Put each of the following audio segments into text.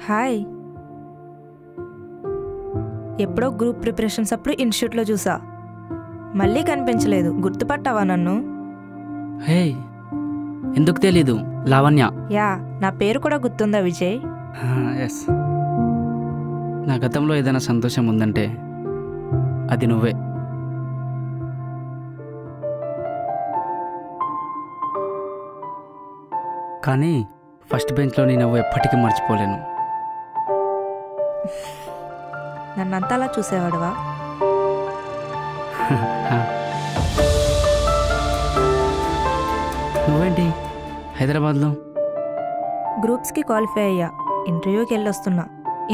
Hi. ఎప్పుడో group preparations అప్పుడు ఇన్స్టిట్యూట్లో చూసా, మళ్ళీ కనిపించలేదు. గుర్తుపట్టావా నన్ను? హే, ఎందుకు తెలీదు? లావణ్య. యా, నా పేరు కూడా గుర్తుందా విజయ్? ఎస్. నా గతంలో ఏదైనా సంతోషం ఉందంటే అది నువ్వే. కానీ ఫస్ట్ బెంచ్లో నీ నవ్వు ఎప్పటికీ మర్చిపోలేను. నన్నంతా అలా చూసేవాడువా? నువ్వేంటి హైదరాబాద్లో? గ్రూప్స్కి క్వాలిఫై అయ్యా, ఇంటర్వ్యూకి వెళ్ళొస్తున్నా.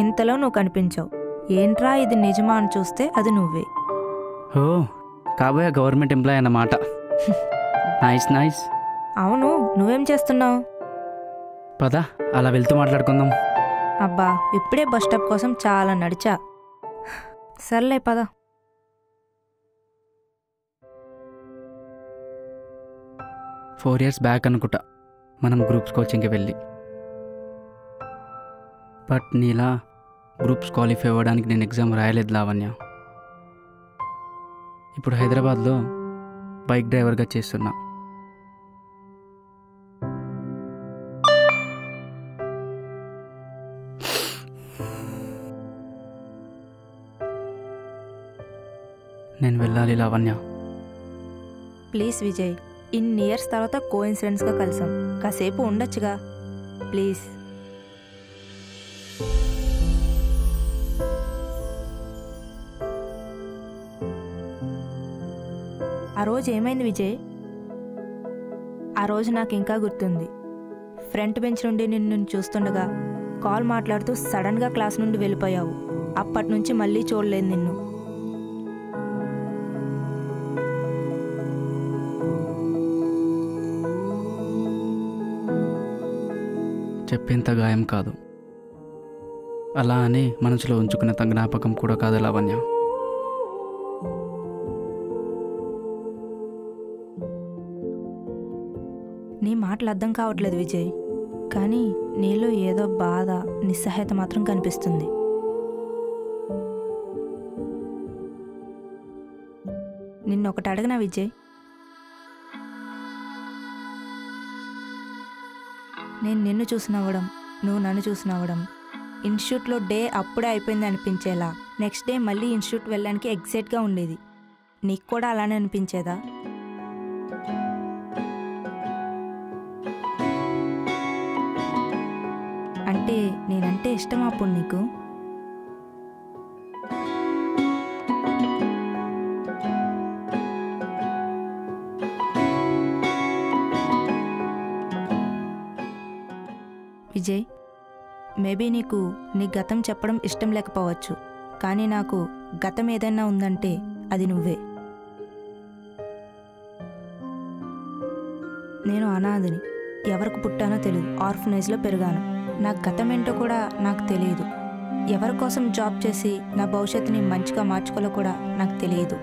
ఇంతలో నువ్వు కనిపించావు. ఏంట్రా ఇది నిజమా అని చూస్తే అది నువ్వే. ఓ, కాబోయే గవర్నమెంట్ ఎంప్లాయ్ అన్నమాట. Nice nice. అవును, నువ్వేం చేస్తున్నావు? పద, అలా వెళ్తూ మాట్లాడుకుందాం. అబ్బా, ఇప్పుడే బస్ స్టాప్ కోసం చాలా నడిచా. సర్లే పద. ఫోర్ ఇయర్స్ బ్యాక్ అనుకుంటా మనం గ్రూప్స్ కోచింగ్కి వెళ్ళి. బట్ నీలా గ్రూప్స్ క్వాలిఫై అవ్వడానికి నేను ఎగ్జామ్ రాయలేదు లావణ్య. ఇప్పుడు హైదరాబాద్లో బైక్ డ్రైవర్గా చేస్తున్నా. నేను వెళ్ళాలి లావణ్య. ప్లీజ్ విజయ్, ఇన్ని ఇయర్స్ తర్వాత కోఇన్సిడెన్స్గా కలిసాం. కాసేపు ఉండొచ్చుగా ప్లీజ్. ఆ రోజు ఏమైంది విజయ్? ఆ రోజు నాకు ఇంకా గుర్తుంది. ఫ్రంట్ బెంచ్ నుండి నిన్ను చూస్తుండగా కాల్ మాట్లాడుతూ సడన్గా క్లాస్ నుండి వెళ్ళిపోయావు. అప్పటి నుంచి మళ్ళీ చూడలేదు నిన్ను. చెప్పేంత గాయం కాదు, అలా అని మనసులో ఉంచుకునేంత జ్ఞాపకం కూడా కాదు లావణ్య. నీ మాటలు అర్థం కావట్లేదు విజయ్, కానీ నీలో ఏదో బాధ, నిస్సహాయత మాత్రం కనిపిస్తుంది. నిన్నొకటి అడగనా విజయ్? నేను నిన్ను చూసి నవ్వడం, నువ్వు నన్ను చూసి నవ్వడం, ఇన్స్టిట్యూట్లో డే అప్పుడే అయిపోయింది అనిపించేలా నెక్స్ట్ డే మళ్ళీ ఇన్స్టిట్యూట్ వెళ్ళడానికి ఎగ్జైట్గా ఉండేది. నీకు కూడా అలానే అనిపించేదా? అంటే నేనంటే ఇష్టమా అప్పుడు నీకు? విజయ్, మేబీ నీకు నీ గతం చెప్పడం ఇష్టం లేకపోవచ్చు, కానీ నాకు గతం ఏదైనా ఉందంటే అది నువ్వే. నేను అనాథని, ఎవరికి పుట్టానో తెలియదు, ఆర్ఫనైజ్లో పెరిగాను. నా గతం ఏంటో కూడా నాకు తెలియదు. ఎవరి కోసం జాబ్ చేసి నా భవిష్యత్తుని మంచిగా మార్చుకోలో కూడా నాకు తెలియదు.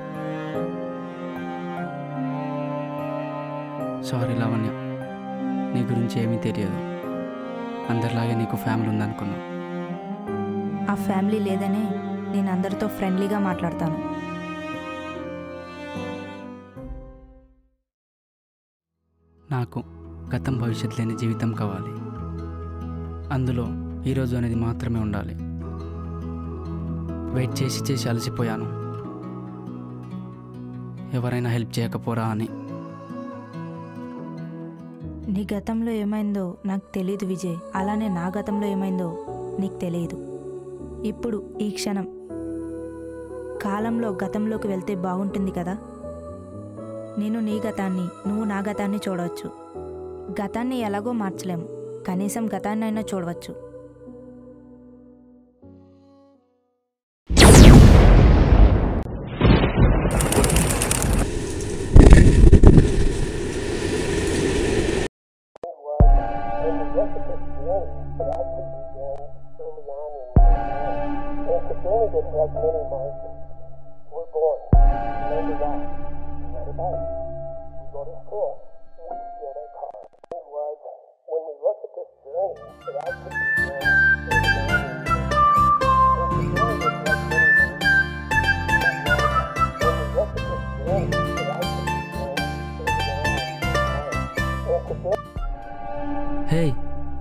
సారీ లావణ్య, నీ గురించి ఏమీ తెలియదు. అందరిలాగే నీకు ఫ్యామిలీ ఉందనుకున్నా. ఆ ఫ్యామిలీ లేదనే నేను అందరితో ఫ్రెండ్లీగా మాట్లాడతాను. నాకు గతం భవిష్యత్తు లేని జీవితం కావాలి. అందులో ఈరోజు అనేది మాత్రమే ఉండాలి. వెయిట్ చేసి చేసి అలసిపోయాను, ఎవరైనా హెల్ప్ చేయకపోరా అని. నీ గతంలో ఏమైందో నాకు తెలియదు విజయ్, అలానే నా గతంలో ఏమైందో నీకు తెలియదు. ఇప్పుడు ఈ క్షణం కాలంలో గతంలోకి వెళ్తే బాగుంటుంది కదా. నేను నీ గతాన్ని, నువ్వు నా గతాన్ని చూడవచ్చు. గతాన్ని ఎలాగో మార్చలేము, కనీసం గతాన్నైనా చూడవచ్చు. When we look at this journey, it actually began early on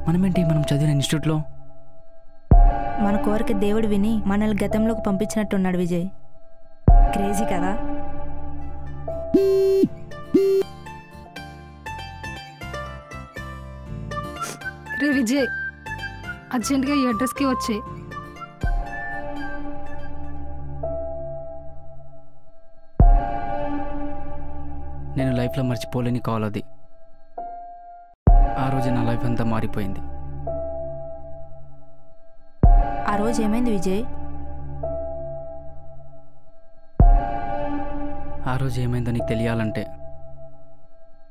మనం చదివిన ఇన్స్టిట్యూట్లో. మన కోరిక దేవుడు విని మనల్ని గతంలోకి పంపించినట్టున్నాడు విజయ్. క్రేజీ కదా. రే విజయ్, అర్జెంట్గా ఈ అడ్రస్కి వచ్చే. నేను లైఫ్లో మర్చిపోలేని కాల్ అది. ఆ రోజు నా లైఫ్ అంతా మారిపోయింది. ఆ రోజు ఏమైంది విజయ్? ఆ రోజు ఏమైందో నీకు తెలియాలంటే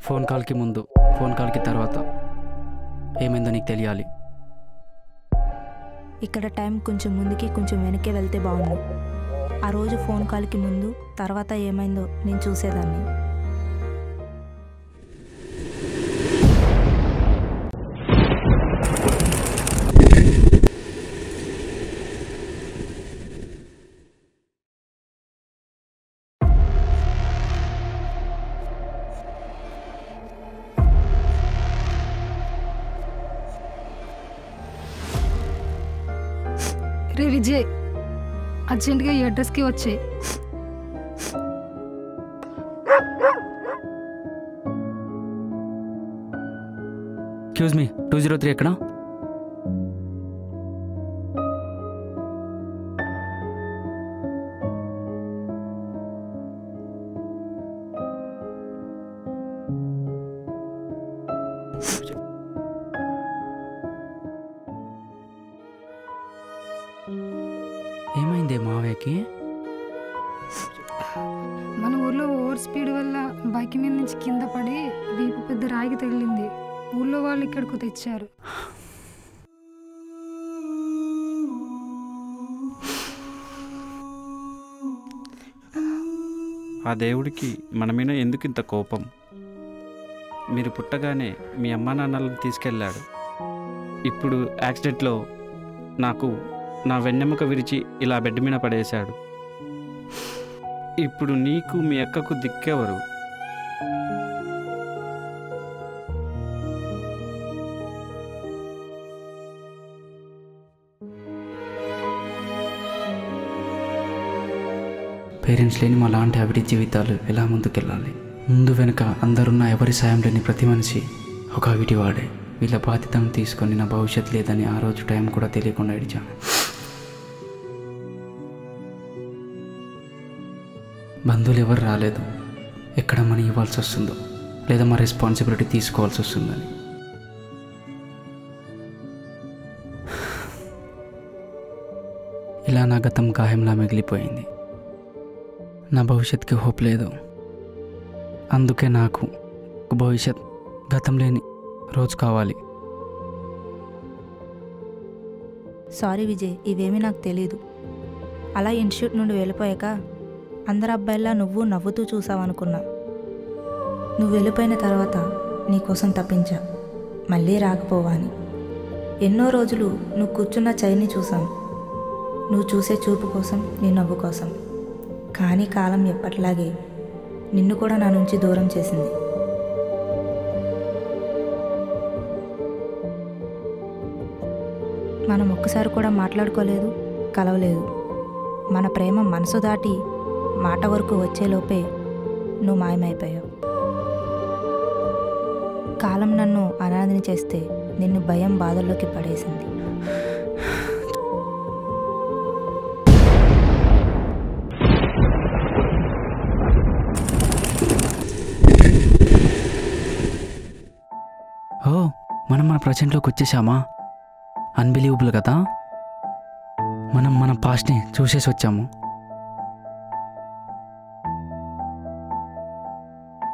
ఫోన్ కాల్కి ముందు, ఫోన్ కాల్కి తర్వాత ఏమైందో నీకు తెలియాలి. ఇక్కడ టైం కొంచెం ముందుకి కొంచెం వెనక్కి వెళ్తే బాగుండు. ఆ రోజు ఫోన్ కాల్కి ముందు తర్వాత ఏమైందో నేను చూసేదాన్ని. రే విజయ్, అర్జెంట్గా ఈ అడ్రస్కి వచ్చే. ఎక్స్క్యూజ్ మీ, 203 ఎక్కడ? ఏమైంది మావయ్యకి? మన ఊర్లో ఓవర్ స్పీడ్ వల్ల బైక్ మీద నుంచి కింద పడి వీపు పెద్ద రాయికి తగిలింది. ఊళ్ళో వాళ్ళు ఇక్కడికి తెచ్చారు. ఆ దేవుడికి మన మీద ఎందుకు ఇంత కోపం? మీరు పుట్టగానే మీ అమ్మా నాన్నలను తీసుకెళ్ళాడు. ఇప్పుడు యాక్సిడెంట్లో నాకు నా వెన్నెముక విరిచి ఇలా బెడ్ మీద పడేశాడు. ఇప్పుడు నీకు మీ అక్కకు దిక్కెవరు? పేరెంట్స్ లేని మా లాంటి అవిటి జీవితాలు ఎలా ముందుకెళ్ళాలి? ముందు వెనుక అందరున్న ఎవరి సాయం లేని ప్రతి మనిషి ఒక అవిటి వాడే. వీళ్ళ బాధ్యతను తీసుకొని నా భవిష్యత్తు లేదని ఆ రోజు టైం కూడా తెలియకుండా ఇడిచాను. బంధువులు ఎవరు రాలేదు. ఎక్కడ మనీ ఇవ్వాల్సి వస్తుందో లేదా మా రెస్పాన్సిబిలిటీ తీసుకోవాల్సి వస్తుందని. ఇలా నా గతం గాయంలా మిగిలిపోయింది. నా భవిష్యత్తుకి హోప్ లేదు. అందుకే నాకు భవిష్యత్ గతం లేని రోజు కావాలి. సారీ విజయ్, ఇవేమీ నాకు తెలీదు. అలా ఇన్స్టిట్యూట్ నుండి వెళ్ళిపోయాక అందరు అబ్బాయిలా నువ్వు నవ్వుతూ చూసావనుకున్నా. నువ్వు వెళ్ళిపోయిన తర్వాత నీకోసం తప్పించా, మళ్ళీ రాకపోవా అని. ఎన్నో రోజులు నువ్వు కూర్చున్న చైర్ని చూసాను. నువ్వు చూసే చూపు కోసం, నీ నవ్వు కోసం. కానీ కాలం ఎప్పటిలాగే నిన్ను కూడా నా నుంచి దూరం చేసింది. మనం ఒక్కసారి కూడా మాట్లాడుకోలేదు, కలవలేదు. మన ప్రేమ మనసు దాటి మాట వరకు వచ్చేలోపే నువ్వు మాయమైపోయావు. కాలం నన్ను అనాథని చేస్తే నిన్ను భయం బాధల్లోకి పడేసింది. ఓ, మనం మన ప్రజెంట్లోకి వచ్చేసామా? అన్బిలీవబుల్ కదా. మనం మన పాస్ట్ని చూసేసి వచ్చాము.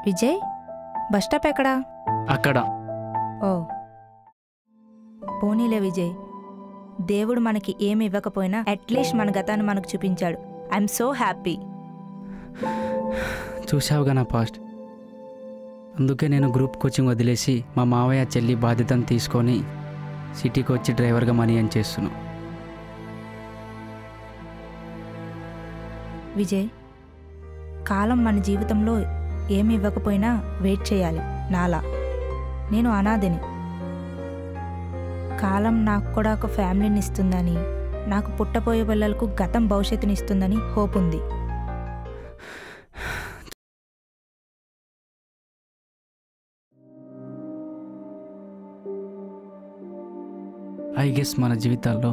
విజయ్, బస్ స్టాప్ ఎక్కడా? అక్కడ. ఓ పోనీలే విజయ్, దేవుడు మనకి ఏమి ఇవ్వకపోయినా అట్లీస్ట్ మన గతాన్ని మనకు చూపించాడు. I'm so happy. చూసావుగా నా పాస్ట్. అందుకే నేను గ్రూప్ కోచింగ్ వదిలేసి మా మావయ్య చెల్లి బాధ్యతను తీసుకొని సిటీకి వచ్చి డ్రైవర్గా మనీ అని చేస్తున్నాను. విజయ్, కాలం మన జీవితంలో ఏమి ఇవ్వకపోయినా వెయిట్ చేయాలి. నాలా నేను అనాథని. కాలం నాకు కూడా ఒక ఫ్యామిలీని ఇస్తుందని, నాకు పుట్టబోయే పిల్లలకు గతం భవిష్యత్తుని ఇస్తుందని హోప్ ఉంది. ఐ గెస్ మన జీవితాల్లో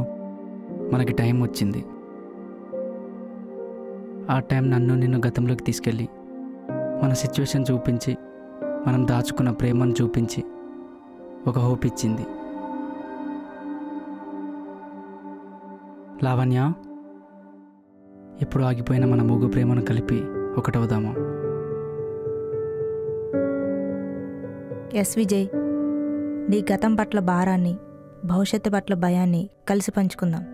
మనకి టైం వచ్చింది. ఆ టైం నన్ను నిన్ను గతంలోకి తీసుకెళ్ళి మన సిచ్యువేషన్ చూపించి, మనం దాచుకున్న ప్రేమను చూపించి ఒక హోప్ ఇచ్చింది. లావణ్య, ఇప్పుడు ఆగిపోయిన మన మూగు ప్రేమను కలిపి ఒకటవుదామా? ఎస్ విజయ్, నీ గతం పట్ల భారాన్ని, భవిష్యత్తు పట్ల భయాన్ని కలిసి పంచుకుందాం.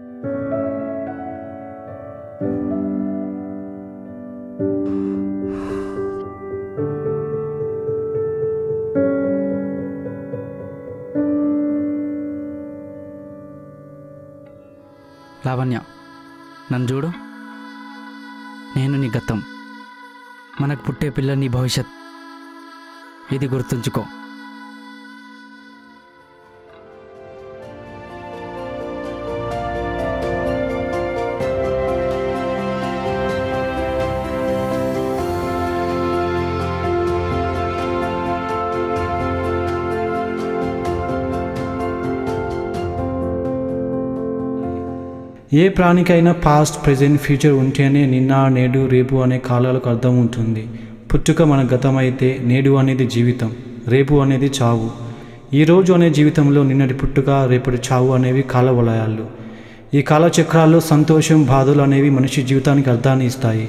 లావణ్య, నన్ను చూడు. నేను నీ గతం, మనకు పుట్టే పిల్ల నీ భవిష్యత్. ఇది గుర్తుంచుకో. ఏ ప్రాణికైనా పాస్ట్, ప్రెజెంట్, ఫ్యూచర్ ఉంటేనే నిన్న, నేడు, రేపు అనే కాలాలకు అర్థం ఉంటుంది. పుట్టుక మన గతం అయితే నేడు అనేది జీవితం, రేపు అనేది చావు. ఈరోజు అనే జీవితంలో నిన్నటి పుట్టుక, రేపటి చావు అనేవి కాల వలయాలు. ఈ కాలచక్రాల్లో సంతోషం, బాధలు అనేవి మనిషి జీవితానికి అర్థాన్ని ఇస్తాయి.